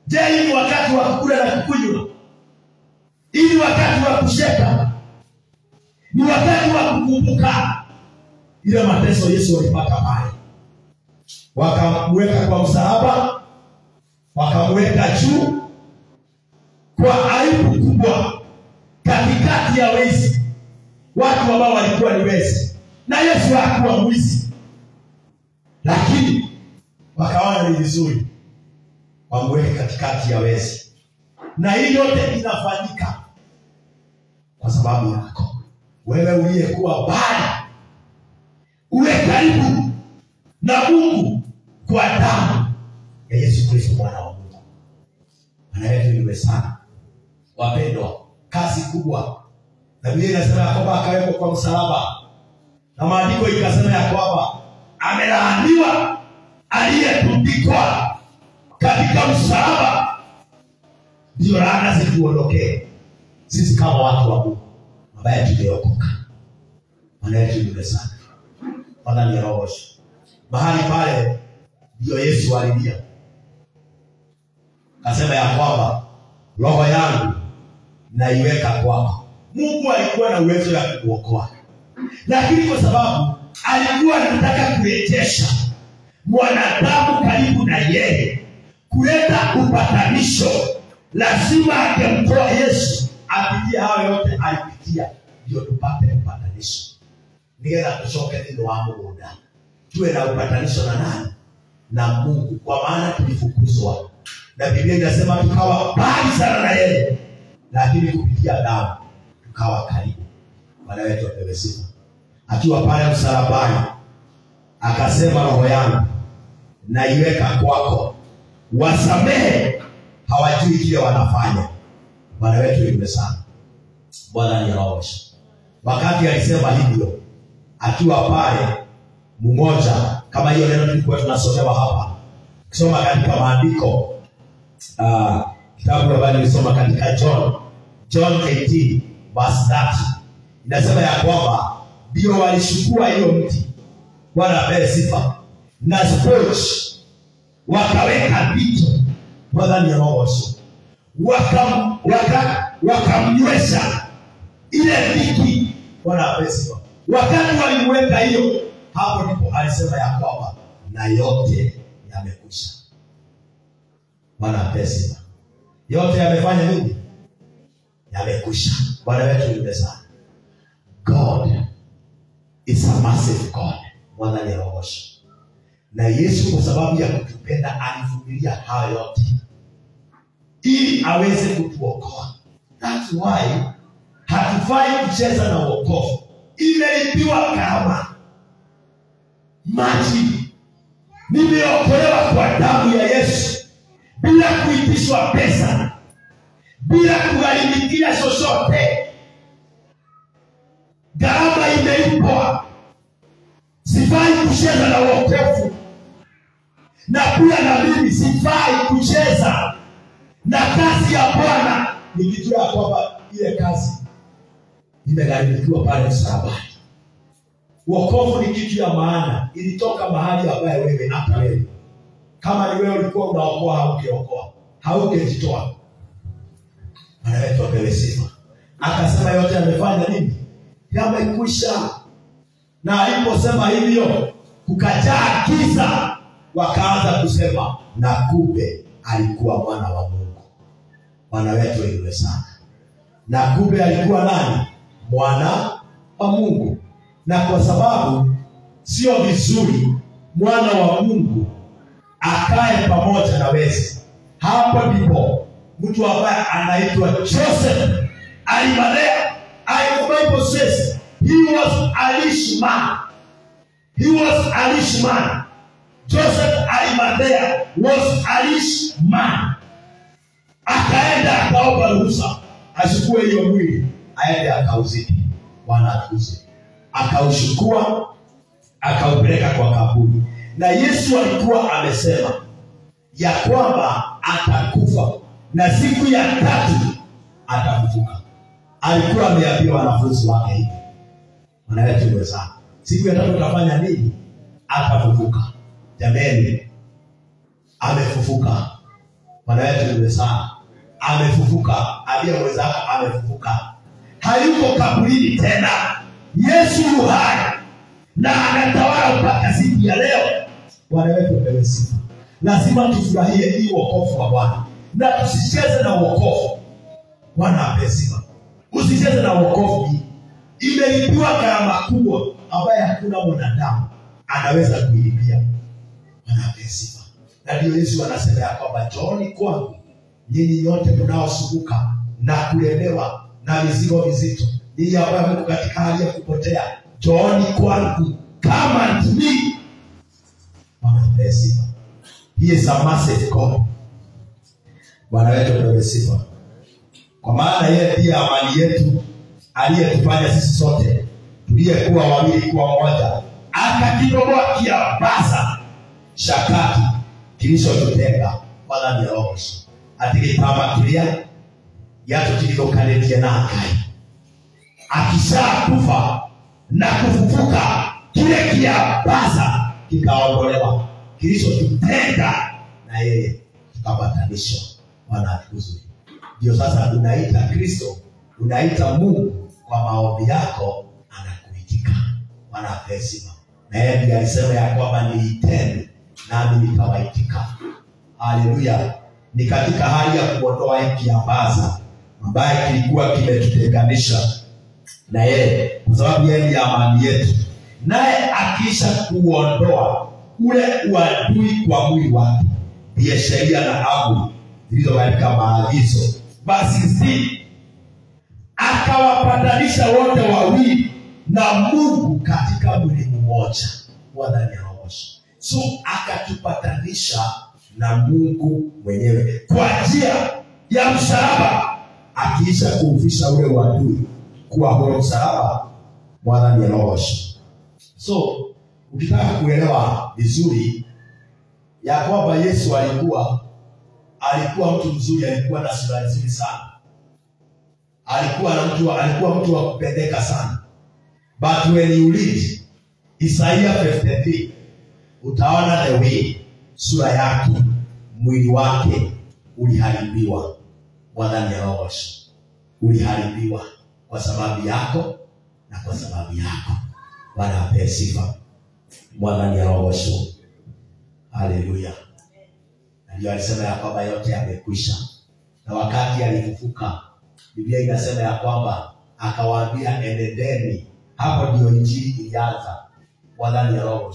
Je, ni wakati wa kukula na kukunywa? Ni wakati wa kusheka? Ni wakati wa kukumbuka ile mateso Yesu alipata pale? Wakamweka kwa msalaba, wakamweka juu kwa aibu kubwa katikati ya wezi, watu ambao walikuwa ni wezi, na Yesu hakuwa mwizi. Lakini wakaona ni vizuri wamweke katikati ya wezi. Na hii yote inafanyika kwa sababu yako wewe uliyekuwa mbali, uwe karibu na Mungu kwa damu ya Yesu Kristo mwana wa Mungu. Maana yetu ni sana. Wapendwa, kazi kubwa. Na Biblia inasema ya kwamba akawekwa kwa msalaba. Na maandiko ikasema ya kwamba amelaaniwa aliyetundikwa katika msalaba. Ndio laana zituondokee sisi kama watu wa Mungu ambaye tumeokoka. Maana yetu ni sana. Bwana ni roho. Mahali pale ndio Yesu alilia, akasema ya kwamba roho yangu naiweka kwako. Mungu alikuwa na uwezo wa kuokoa, lakini kwa sababu alikuwa anataka kurejesha mwanadamu karibu na yeye, kuleta upatanisho, lazima akemtoa Yesu apitie hayo yote alipitia, ndio tupate upatanisho. Ningeza tushoke ndio wa Mungu, tuwe na upatanisho na nani? Na Mungu. Kwa maana tulifukuzwa, na Biblia inasema tukawa mbali sana na yeye, lakini kupitia damu tukawa karibu. Bwana wetu apewe sifa. Akiwa pale msalabani akasema, roho yangu naiweka kwako, wasamehe, hawajui kile wanafanya. Bwana wetu ni sana. Bwana ni roho. Wakati alisema hivyo, akiwa pale mmoja, kama hiyo neno tulikuwa tunasomewa hapa, kusoma katika maandiko, kitabu ambacho nilisoma katika John 18 verse 30, inasema ya kwamba ndio walishukua hiyo mti, Bwana apewe sifa, na sponge wakaweka vito. Bwana ni roho. Wakamnywesha ile viti. Bwana apewe sifa. Wakati walimweka hiyo, hapo ndipo alisema ya kwamba na yote yamekwisha. Bwana apewe sifa. Yote yamefanya nini? Yamekwisha. Bwana wetu ni sana. God is a massive God. Bwana ni roho. Na Yesu kwa sababu ya kutupenda alivumilia hayo yote ili aweze kutuokoa. That's why hatufai kucheza na wokovu. Imelipiwa gharama. Maji, nimeokolewa kwa damu ya Yesu, bila kuitishwa pesa, bila kugharimikia chochote. Gharama imelipwa. Sifai kucheza na wokovu, na pia na mimi sifai kucheza na kazi ya Bwana, nikijua kwamba ile kazi imegharimikiwa pale msalabani. Wokovu ni kitu ya maana, ilitoka mahali ambaye wewe, hata wewe kama ni wewe ulikuwa unaokoa, haungejitoa. Bwana wetu apewe sifa. Akasema yote yamefanya nini? Yamekwisha. Na aliposema hivyo, kukajaa giza, wakaanza kusema na kumbe alikuwa mwana wa Mungu. Bwana wetu iwe sana. Na kumbe alikuwa nani? Mwana wa Mungu. Na kwa sababu sio vizuri mwana wa Mungu akae pamoja na wezi, hapo ndipo mtu ambaye anaitwa Joseph Arimathea, the Bible says he was a rich man. He was a rich man. Joseph Arimathea was a rich man. Akaenda akaomba ruhusa achukue hiyo mwili aende akauzike. Bwana atukuze. Akauchukua akaupeleka kwa kaburi. Na Yesu alikuwa amesema ya kwamba atakufa na siku ya 3 atafufuka. Alikuwa ameambia wanafunzi wake hivi. Wanaeleza siku ya 3 utafanya nini? Atafufuka. Jamani, amefufuka. Wanaeleza amefufuka. Ambia mwenzako amefufuka. Hayuko kaburini tena. Yesu uhai na anatawala mpaka siku ya leo. Bwana wetu apewe sifa. Lazima tufurahie hii wokovu wa Bwana na tusicheze na wokovu. Bwana apewe sifa. Usicheze na wokovu hii. Imelipiwa gharama kubwa ambayo hakuna mwanadamu anaweza kuilipia. Bwana apewe sifa. Na ndio Yesu anasema ya kwamba njooni kwangu nyinyi nyote mnaosumbuka na kulemewa na mizigo mizito, ninyi ambao mko katika hali ya kupotea, njooni kwangu, come unto me. Bwana apewe sifa. He is a massive God. Bwana wetu apewe sifa. Kwa maana yeye ndiye amani yetu, aliyetufanya sisi sote tuliyekuwa wawili kuwa mmoja, akakidogoa kiambaza shakati kilichotutenga wala ni roho. Atikitama kilia yato kilikokanetia na Ngai. Akishakufa na kufufuka, kile kiambaza kikaondolewa kilichotutenga na yeye, tukapatanishwa. Bwana atukuzwe. Ndio sasa tunaita Kristo, unaita Mungu kwa maombi yako, anakuitika. Bwana apewe sifa. Na yeye ndiye alisema ya kwamba niiteni nami nikawaitika. Haleluya. Ni katika hali ya kuondoa hiki kiambaza ambaye kilikuwa kimetutenganisha na yeye, kwa sababu yeye ni amani yetu. Naye akisha kuondoa ule uadui kwa mwili wake, ndiye sheria na amri zilizo katika maagizo, basi akawapatanisha wote wawili na Mungu katika mwili mmoja. Bwana ni roho. So akatupatanisha na Mungu mwenyewe kwa njia ya msalaba, akiisha kuufisha ule uadui kuwa huo msalaba. Bwana ni roho. So ukitaka kuelewa vizuri ya kwamba Yesu alikuwa mtu mzuri, alikuwa na sura nzuri sana, alikuwa mtu wa kupendeka sana. But when you read Isaiah 53, utaona the way sura yake, mwili wake uliharibiwa. Bwana ni roho. Uliharibiwa kwa sababu yako na kwa sababu yako. Bwana apewe sifa. Bwana ni roho. Haleluya. Ndio alisema ya kwamba yote yamekwisha. Na wakati alifufuka, Biblia inasema ya kwamba akawaambia enendeni. Hapo ndio injili ilianza. Bwana ni roho.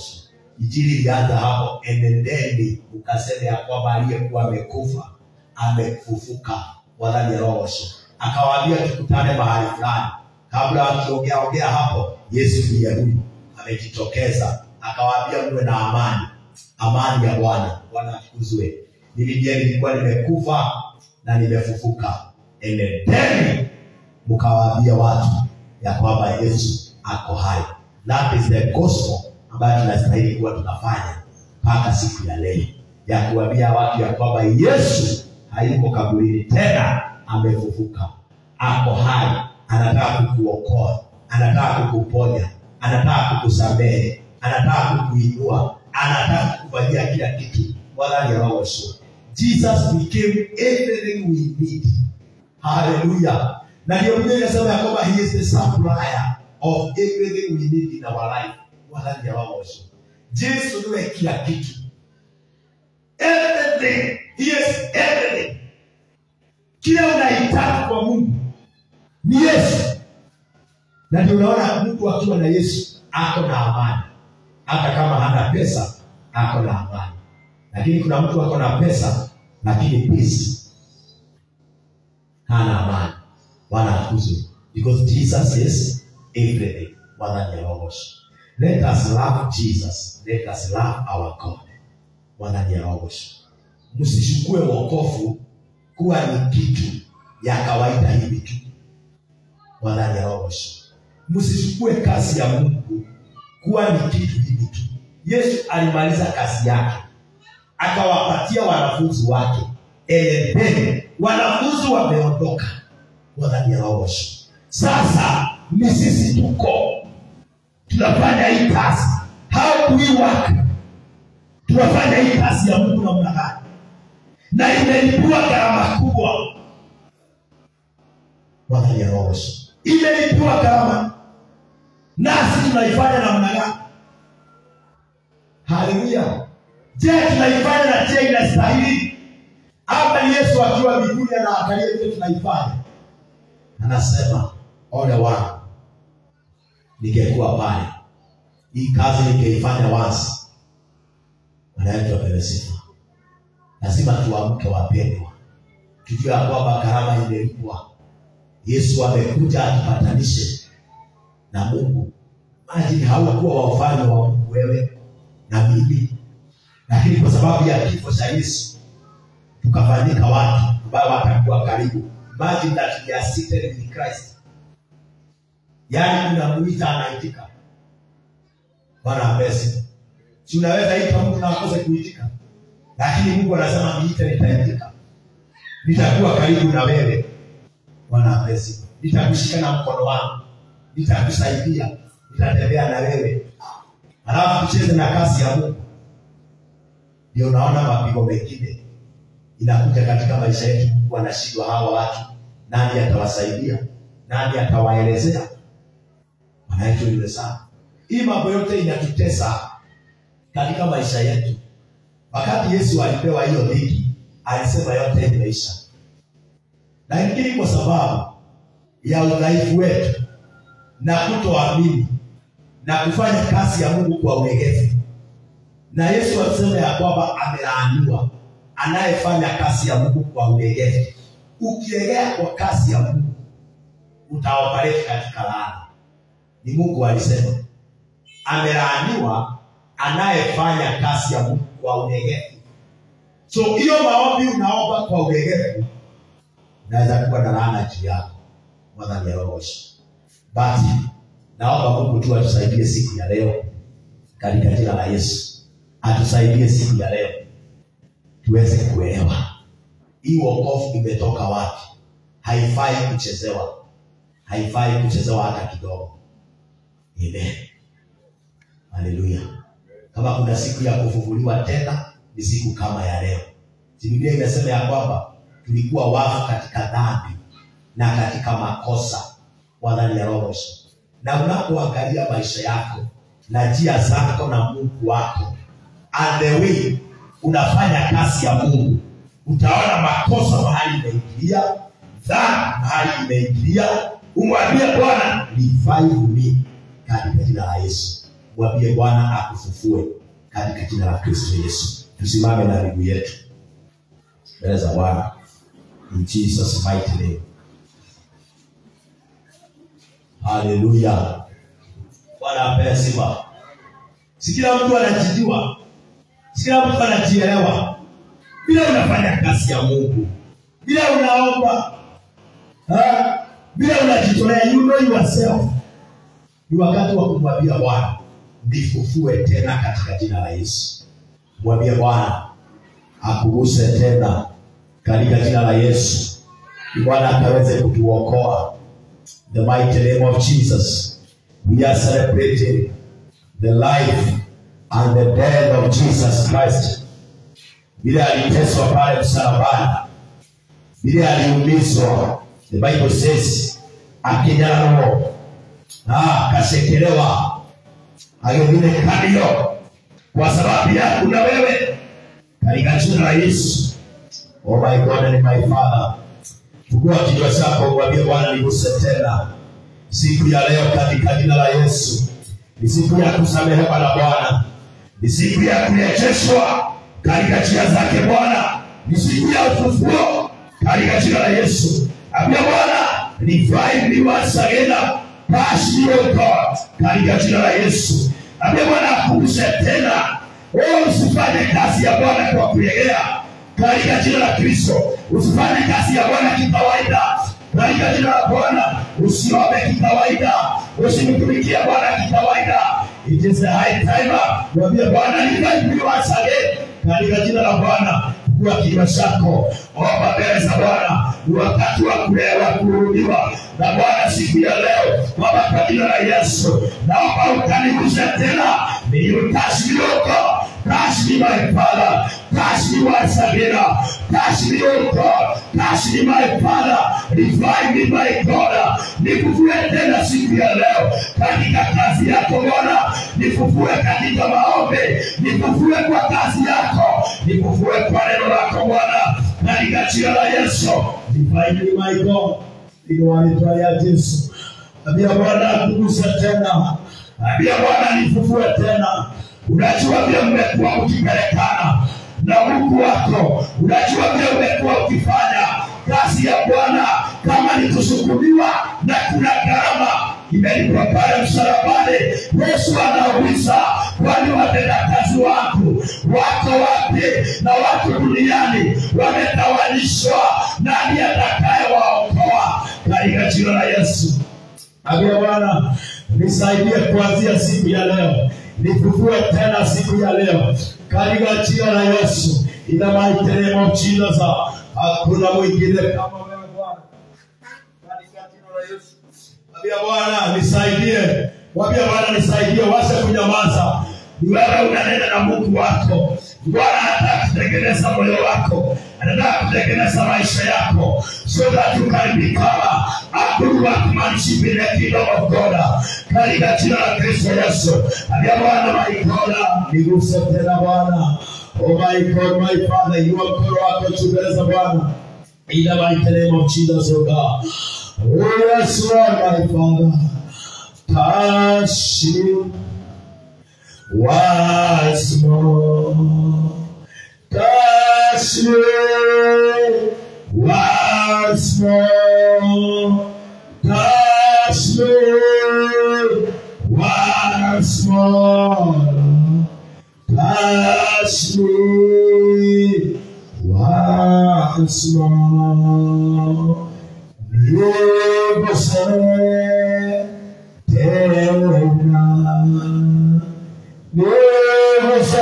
Injili ilianza hapo, enendeni ukasema ya kwamba aliyekuwa amekufa amefufuka. Bwana ni roho. Akawaambia tukutane mahali fulani. Kabla akiongea hapo, Yesu ndiye huyu amejitokeza, akawaambia mwe na amani. Amani ya Bwana. Bwana atukuzwe. Mimi ndiye nilikuwa nimekufa na nimefufuka. Enendeni mkawaambia watu ya kwamba Yesu ako hai. That is the gospel ambayo tunastahili kuwa tunafanya mpaka siku ya leo, ya kuambia watu ya kwamba Yesu hayuko kaburini tena, amefufuka, ako hai, anataka kukuokoa, anataka kukuponya, anataka kukusamehe, anataka kukuinua, anataka kukufanyia kila kitu. Bwana ni roho. Jesus became everything we need. Hallelujah. Na ndio Biblia inasema ya kwamba he is the supplier of everything we need in our life. Bwana ni roho. Jesus ndiye kila kitu. Everything. He is everything. Kile unahitaji kwa Mungu ni Yesu. Na ndio unaona mtu akiwa na Yesu ako na amani. Hata kama hana pesa, ako na amani. Lakini kuna mtu ako na pesa lakini peace, hana amani. Bwana atukuzwe. Because Jesus is everything. Bwana ni rohoshi. Let us love Jesus. Let us love our God. Bwana ni rohoshi. Msishukue wokovu kuwa ni kitu ya kawaida hivi tu. Bwana ni rohoshi. Msishukue kazi ya Mungu kuwa ni kitu hivi tu. Yesu alimaliza kazi yake, akawapatia wanafunzi wake. Wanafunzi wameondoka. Bwana ni rohoshi. Sasa ni sisi tuko tunafanya hii kazi. How do we work? Tunafanya hii kazi ya Mungu namna gani? Na imelipiwa gharama kubwa. Bwana ni rohoshi. Imelipiwa gharama. Nasi tunaifanya namna gani? Haleluya. Je, tunaifanya na je inastahili? Hapa ni Yesu akiwa mbinguni na angalia vile tunaifanya. Anasema, ole wangu ningekuwa pale, hii kazi ningeifanya once. Wanaitwa pewe sifa. Lazima tuamke wapendwa, tujue kwamba gharama imelipwa. Yesu amekuja atupatanishe na Mungu. Imagine haukuwa wa ufalme wa Mungu wewe na mimi, lakini kwa sababu ya kifo cha Yesu tukafanyika watu ambao watakuwa karibu. Imagine that we are seated in Christ. Yaani unamuita anaitika. Bwana amesi. Si unaweza ita Mungu na akose kuitika. Lakini Mungu anasema niite nitaitika. Nitakuwa karibu na wewe. Bwana amesi. Nitakushika na mkono wangu. Nitakusaidia. Nitatembea na wewe. Alafu tucheze na kasi ya Mungu. Ndio unaona mapigo mengine inakuja katika maisha yetu. Mungu anashindwa hawa watu. Nani atawasaidia? Nani atawaelezea? Wanaitwa yule sana. Hii mambo yote inatutesa katika maisha yetu. Wakati Yesu alipewa hiyo dhiki, alisema yote imeisha. Na ingine kwa sababu ya udhaifu wetu na kutoamini na kufanya kazi ya Mungu kwa ulegevu. Na Yesu alisema ya kwamba amelaaniwa anayefanya kazi ya Mungu kwa ulegevu. Ukilegea kwa kazi ya Mungu utaoperate katika laana. Ni Mungu alisema amelaaniwa anayefanya kazi ya Mungu kwa ulegevu. So hiyo maombi unaomba kwa ulegevu naweza kuwa na laana juu yako. Bwana ni rohoshi. Basi naomba Mungu tu atusaidie siku ya leo katika jina la Yesu. Atusaidie siku ya leo tuweze kuelewa hii wokovu imetoka wapi. Haifai kuchezewa. Haifai kuchezewa hata kidogo. Amen. Haleluya. Kama kuna siku ya kufufuliwa tena ni siku kama ya leo. Biblia inasema ya kwamba tulikuwa wafu katika dhambi na katika makosa. Bwana ni rohoshi. Na unapoangalia maisha yako na njia zako na Mungu wako, and the way unafanya kazi ya Mungu, utaona makosa mahali imeingilia, dhambi mahali imeingilia. Umwambie Bwana, revive me katika jina la Yesu. Mwambie Bwana akufufue katika jina la Kristo Yesu. Tusimame na miguu yetu mbele za Bwana in Jesus mighty name. Haleluya. Bwana apewe sifa. Si kila mtu anajijua, si kila mtu anajielewa. Bila unafanya kazi ya Mungu, bila unaomba, bila unajitolea, you know yourself, ni wakati wa kumwambia Bwana nifufue tena katika jina la Yesu. Mwambie Bwana akuguse tena katika jina la Yesu. Bwana akaweze kutuokoa. The mighty name of Jesus. We are celebrating the life and the death of Jesus Christ. Bila aliteswa pale msalabani, bila aliumizwa, the Bible says akinyarwa, kashekelewa, agevile kandio kwa sababu yako na wewe katika jina la Yesu. Oh my God and my Father, Fungua kinywa chako mwambie Bwana niguse tena. Siku ya leo katika jina la Yesu. Ni siku ya kusamehewa na Bwana. Ni siku ya kurejeshwa katika njia zake Bwana. Ni siku ya ufufuo katika jina la Yesu. Ambia Bwana, revive me once again. Pass me, O God, katika jina la Yesu. Ambia Bwana akuguse tena. Usifanye kazi ya Bwana kwa kulegea katika jina la Kristo. Usifanye kazi ya Bwana kikawaida katika jina la Bwana. Usiombe kikawaida, usimtumikie Bwana kikawaida. It is the high time. Mwambie Bwana revive me once again katika jina la Bwana. Kwa kinywa chako omba mbele za Bwana. Wakati wa kulewa kurudiwa na Bwana siku ya leo. Baba kwa jina la Yesu naomba ukaniguse tena. May you touch me, O God. Touch me, my Father. Touch me once again. Touch me, O God. Touch me, my Father. Revive me, my God. Nikufue tena siku ya leo katika kazi yako Bwana. Nikufue katika maombi. Nikufue kwa kazi yako. Nikufue kwa neno lako Bwana. Katika jina la Yesu. Revive me, my God. Ninawaitwa Yesu. Ambia Bwana akuguse tena. Ambia Bwana nifufue tena. Unajua vile umekuwa ukipelekana na Mungu wako. Unajua vile umekuwa ukifanya kazi ya Bwana kama ni kusukumiwa na kuna gharama imelipwa pale msalabani. Yesu anauliza, kwani watendakazi wangu wako wapi? Na watu duniani wametawanyishwa, nani atakayewaokoa? Katika jina la Yesu. Ambia Bwana nisaidie kuanzia siku ya leo. Nifufue tena siku ya leo katika jina la Yesu. Ina maiteremo jina za hakuna mwingine kama wewe Bwana. Katika jina la Yesu. Ambia Bwana nisaidie. Mwambie Bwana nisaidie, wacha kunyamaza. Wewe unanena na Mungu wako. Bwana anataka kutengeneza moyo wako. Anataka kutengeneza maisha yako so that you can become a good workmanship in the kingdom of God. Katika jina la Kristo Yesu. Ambia Bwana my God, niguse tena Bwana. Oh my God, my Father, you are mkono wako tumbeleza Bwana. In the mighty name of Jesus, oh God. Oh yes, Lord, my Father. Touch you once more. Touch me once more. Touch me once more. Touch me once more. Never say tena. Never say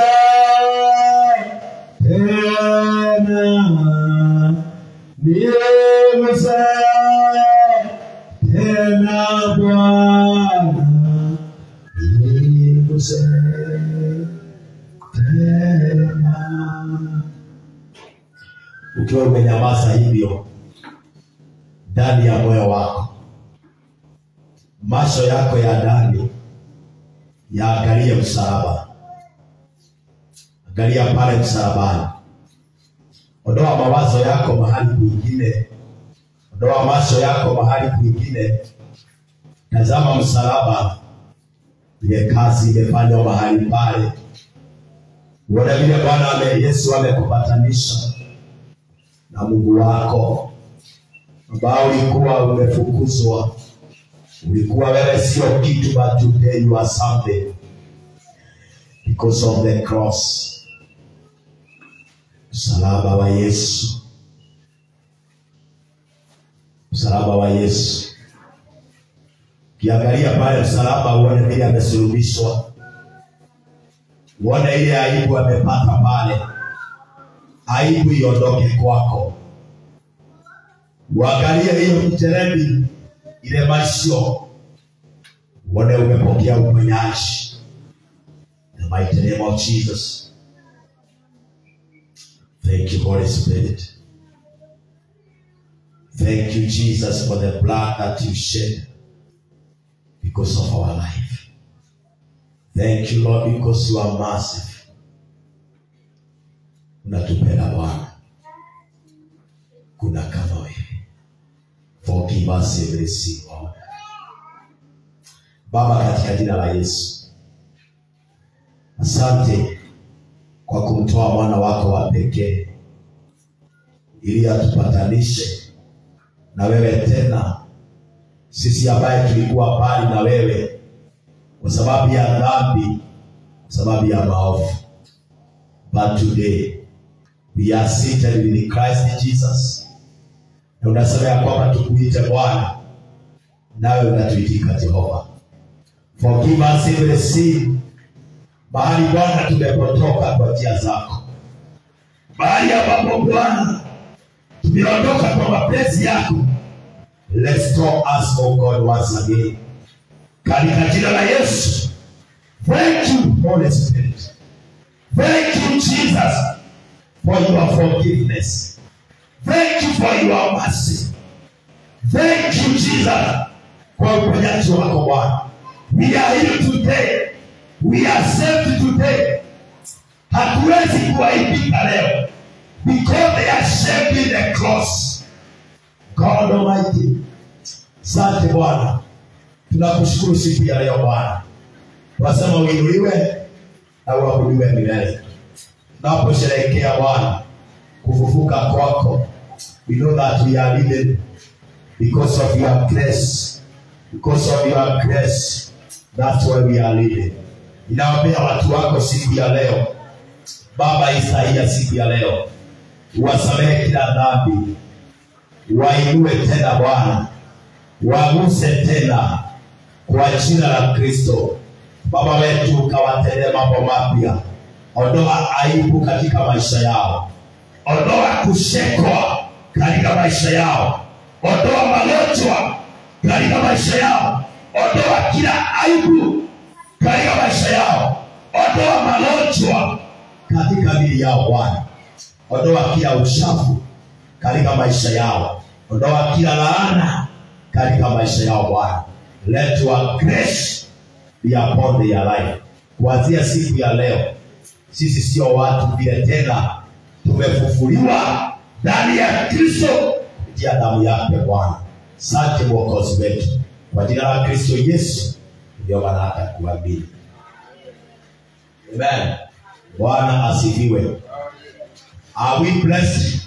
tena. Never say tena Bwana. Never say tena. Ukiwa umenyamaza hivyo ndani ya moyo wako, macho yako ya ndani yaangalie msalaba. Angalia pale msalabani. Ondoa mawazo yako mahali kwingine. Ondoa macho yako mahali kwingine. Tazama msalaba. Ile kazi imefanywa mahali pale. Uone vile Bwana Yesu amekupatanisha na Mungu wako ambao ulikuwa umefukuzwa. Ulikuwa wewe sio kitu, but today you are something because of the cross. Msalaba wa Yesu. Msalaba wa Yesu. Kiangalia pale msalaba uone vile amesulubishwa. Uone ile aibu amepata pale. Aibu iondoke kwako. Uangalie hiyo miterembi ile maisho. Uone umepokea uponyaji. In the mighty name of Jesus. Thank you, Holy Spirit. Thank you, Jesus, for the blood that you shed because of our life. Thank you, Lord, because you are massive. Unatupenda Bwana. Kuna kama wewe. Forgive us every sin, Lord. Baba, katika jina la Yesu, asante kwa kumtoa mwana wako wa pekee ili atupatanishe na wewe tena, sisi ambaye tulikuwa mbali na wewe kwa sababu ya dhambi, kwa sababu ya maovu. But today we are seated in Christ Jesus. Na unasema ya kwamba tukuite Bwana, nawe unatuitika Jehova. Forgive us every sin. Mahali Bwana tumepotoka kwa njia zako, mahali ambapo Bwana tumeondoka kwa mapenzi yako, restore us, O God, once again. Katika jina la Yesu. Thank you, Holy Spirit. Thank you, Jesus, for your forgiveness. Thank you for your mercy. Thank you, Jesus, kwa uponyaji wako Bwana. We are here today. We are saved today. Hatuwezi kuaibika leo because they are shaved in the cross. God Almighty, asante Bwana. Tunakushukuru siku ya leo Bwana. Tunasema uinuliwe na uabudiwe milele. Tunaposherehekea Bwana kufufuka kwako, we know that we are living because of your grace. Because of your grace, that's why we are living. Ninaombea watu wako siku ya leo Baba, isaia siku ya leo, uwasamehe kila dhambi, wainue tena Bwana, waguse tena kwa jina la Kristo. Baba wetu, kawatendee mambo mapya. Ondoa aibu katika maisha yao, ondoa kushekwa katika maisha yao, ondoa magonjwa katika maisha yao, ondoa kila aibu katika maisha yao, ondoa magonjwa katika miili yao Bwana, ondoa kila uchafu katika maisha yao, ondoa kila laana katika maisha yao Bwana. Let your grace be upon their life. Kuanzia siku ya leo, sisi sio watu vile tena, tumefufuliwa ndani ya Kristo kupitia damu yake Bwana. Asante Mwokozi wetu, kwa jina la Kristo Yesu ndio baraka kuamini. Amen. Bwana asifiwe. Are we blessed?